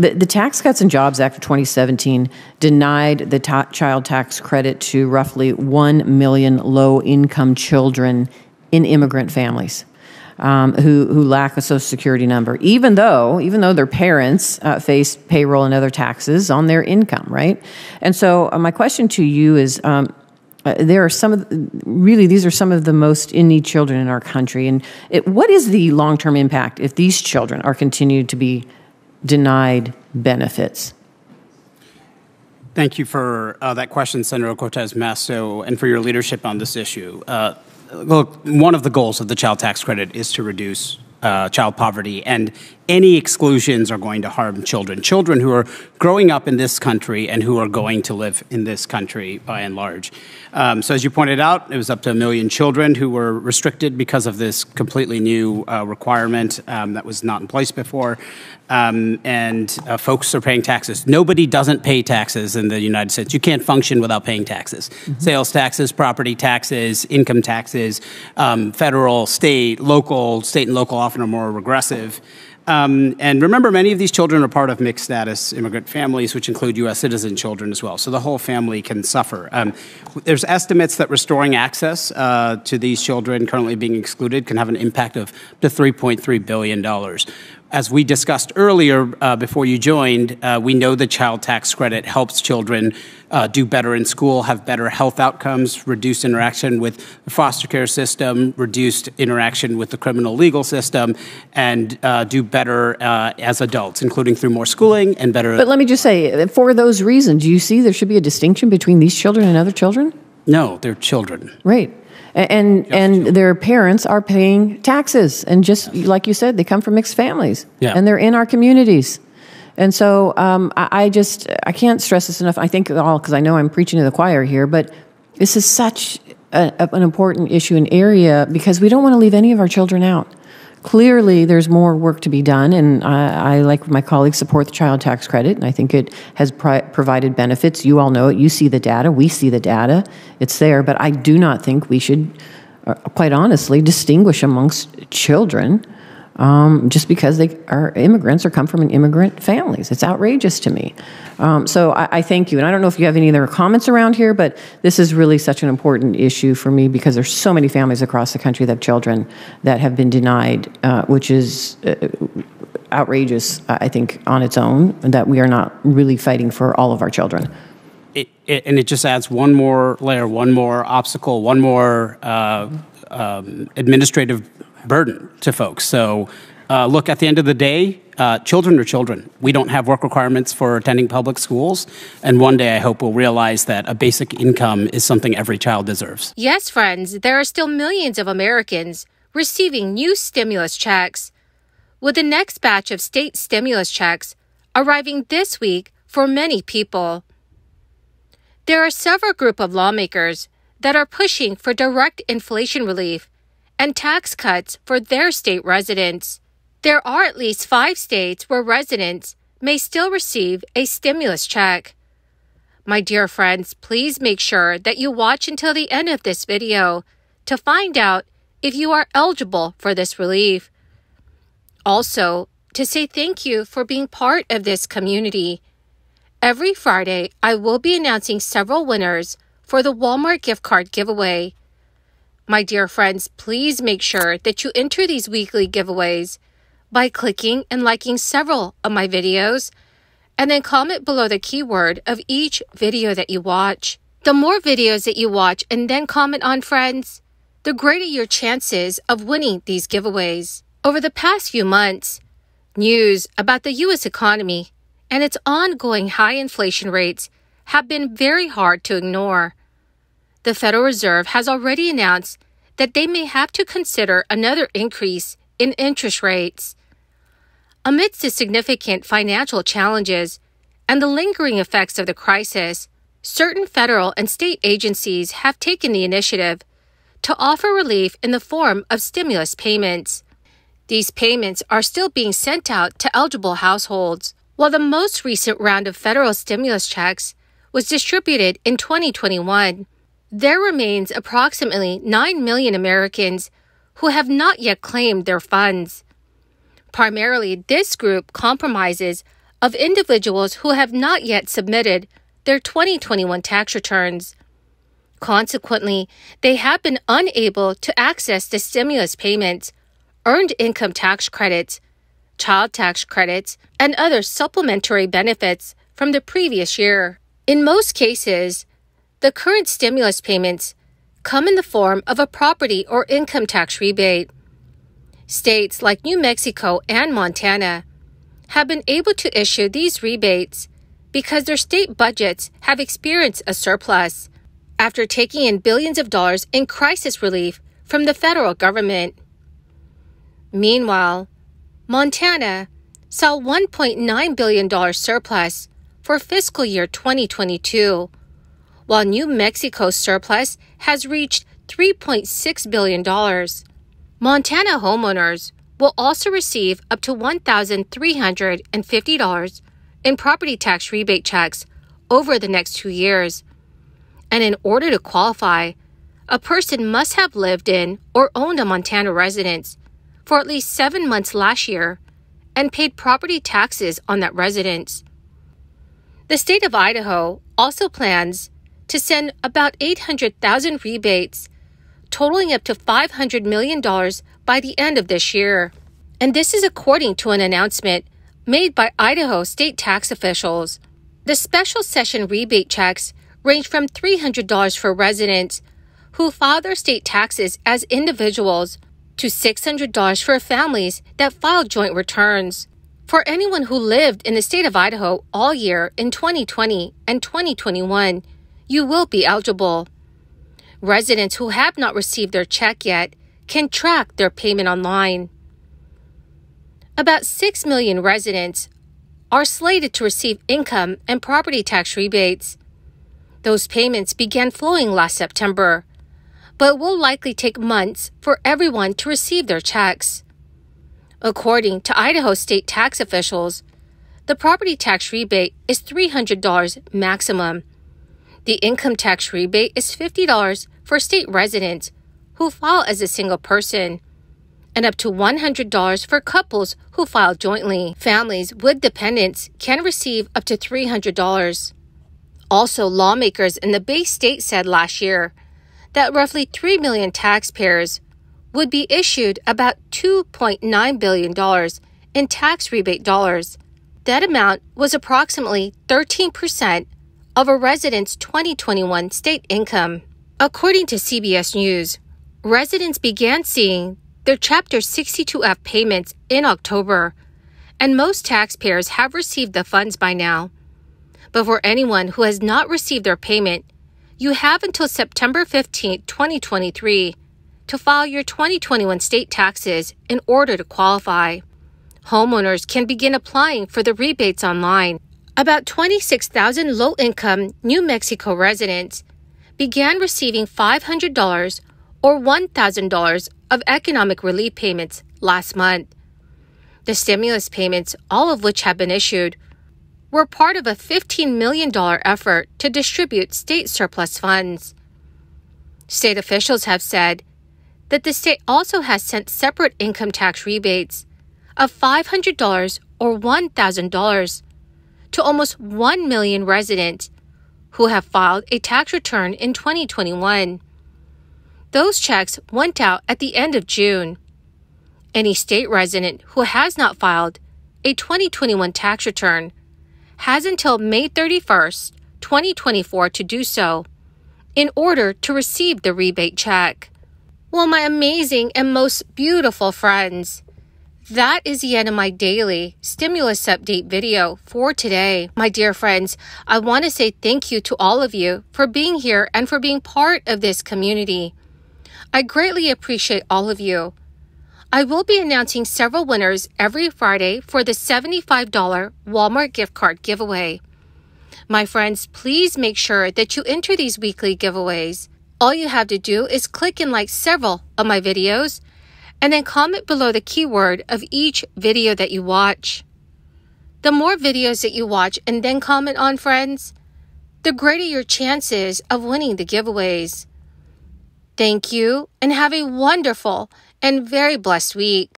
The Tax Cuts and Jobs Act of 2017 denied the child tax credit to roughly 1 million low-income children in immigrant families who lack a Social Security number, even though their parents face payroll and other taxes on their income, right? And so my question to you is, there are these are some of the most in-need children in our country. And what is the long-term impact if these children are continued to be denied benefits? Thank you for that question, Senator Cortez Masto, and for your leadership on this issue. Look, one of the goals of the child tax credit is to reduce child poverty, and any exclusions are going to harm children who are growing up in this country and who are going to live in this country by and large. So as you pointed out, it was up to 1 million children who were restricted because of this completely new requirement that was not in place before. Folks are paying taxes. Nobody doesn't pay taxes in the United States. You can't function without paying taxes. Mm-hmm. Sales taxes, property taxes, income taxes, federal, state and local often are more regressive. And remember, many of these children are part of mixed status immigrant families, which include U.S. citizen children as well. So the whole family can suffer. There's estimates that restoring access to these children currently being excluded can have an impact of up to $3.3 billion. As we discussed earlier before you joined, we know the child tax credit helps children do better in school, have better health outcomes, reduced interaction with the foster care system, reduced interaction with the criminal legal system, and do better as adults, including through more schooling and better. But let me just say, for those reasons, do you see there should be a distinction between these children and other children? No, they're children. Right. And their parents are paying taxes. And just like you said, they come from mixed families. Yeah. And they're in our communities. And so I can't stress this enough. I think because I know I'm preaching to the choir here, but this is such an important issue and area because we don't want to leave any of our children out. Clearly, there's more work to be done, and I, like my colleagues, support the child tax credit, and I think it has provided benefits. You all know it. You see the data. We see the data. It's there. But I do not think we should, quite honestly, distinguish amongst children just because they are immigrants or come from immigrant families. It's outrageous to me. So I thank you. And I don't know if you have any other comments around here, but this is really such an important issue for me because there's so many families across the country that have children that have been denied, which is outrageous, I think, on its own, that we are not really fighting for all of our children. And it just adds one more layer, one more obstacle, one more administrative burden to folks. So look, at the end of the day, children are children. We don't have work requirements for attending public schools. And one day I hope we'll realize that a basic income is something every child deserves. Yes, friends, there are still millions of Americans receiving new stimulus checks, with the next batch of state stimulus checks arriving this week for many people. There are several groups of lawmakers that are pushing for direct inflation relief and tax cuts for their state residents. There are at least 5 states where residents may still receive a stimulus check. My dear friends, please make sure that you watch until the end of this video to find out if you are eligible for this relief. Also, to say thank you for being part of this community. Every Friday, I will be announcing several winners for the Walmart gift card giveaway. My dear friends, please make sure that you enter these weekly giveaways by clicking and liking several of my videos, and then comment below the keyword of each video that you watch. The more videos that you watch and then comment on, friends, the greater your chances of winning these giveaways. Over the past few months, news about the U.S. economy and its ongoing high inflation rates have been very hard to ignore. The Federal Reserve has already announced that they may have to consider another increase in interest rates. Amidst the significant financial challenges and the lingering effects of the crisis, certain federal and state agencies have taken the initiative to offer relief in the form of stimulus payments. These payments are still being sent out to eligible households. While the most recent round of federal stimulus checks was distributed in 2021, there remains approximately 9 million Americans who have not yet claimed their funds. Primarily, this group comprises of individuals who have not yet submitted their 2021 tax returns. Consequently, they have been unable to access the stimulus payments, earned income tax credits, child tax credits, and other supplementary benefits from the previous year. In most cases, the current stimulus payments come in the form of a property or income tax rebate. States like New Mexico and Montana have been able to issue these rebates because their state budgets have experienced a surplus after taking in billions of dollars in crisis relief from the federal government. Meanwhile, Montana saw $1.9 billion surplus for fiscal year 2022, while New Mexico's surplus has reached $3.6 billion. Montana homeowners will also receive up to $1,350 in property tax rebate checks over the next 2 years. And in order to qualify, a person must have lived in or owned a Montana residence for at least 7 months last year and paid property taxes on that residence. The state of Idaho also plans to send about 800,000 rebates, totaling up to $500 million by the end of this year. And this is according to an announcement made by Idaho state tax officials. The special session rebate checks range from $300 for residents who file their state taxes as individuals to $600 for families that file joint returns. For anyone who lived in the state of Idaho all year in 2020 and 2021, you will be eligible. Residents who have not received their check yet can track their payment online. About 6 million residents are slated to receive income and property tax rebates. Those payments began flowing last September, but will likely take months for everyone to receive their checks. According to Idaho state tax officials, the property tax rebate is $300 maximum. The income tax rebate is $50 for state residents who file as a single person, and up to $100 for couples who file jointly. Families with dependents can receive up to $300. Also, lawmakers in the Bay State said last year that roughly 3 million taxpayers would be issued about $2.9 billion in tax rebate dollars. That amount was approximately 13% of a resident's 2021 state income. According to CBS News, residents began seeing their Chapter 62F payments in October, and most taxpayers have received the funds by now. But for anyone who has not received their payment, you have until September 15, 2023 to file your 2021 state taxes in order to qualify. Homeowners can begin applying for the rebates online. About 26,000 low-income New Mexico residents began receiving $500 or $1,000 of economic relief payments last month. The stimulus payments, all of which have been issued, were part of a $15 million effort to distribute state surplus funds. State officials have said that the state also has sent separate income tax rebates of $500 or $1,000 to almost 1 million residents who have filed a tax return in 2021. Those checks went out at the end of June. Any state resident who has not filed a 2021 tax return has until May 31st, 2024 to do so in order to receive the rebate check. Well, my amazing and most beautiful friends, that is the end of my daily stimulus update video for today. My dear friends, I want to say thank you to all of you for being here and for being part of this community. I greatly appreciate all of you. I will be announcing several winners every Friday for the $75 Walmart gift card giveaway. My friends, please make sure that you enter these weekly giveaways. All you have to do is click and like several of my videos and then comment below the keyword of each video that you watch. The more videos that you watch and then comment on, friends, the greater your chances of winning the giveaways. Thank you and have a wonderful and very blessed week.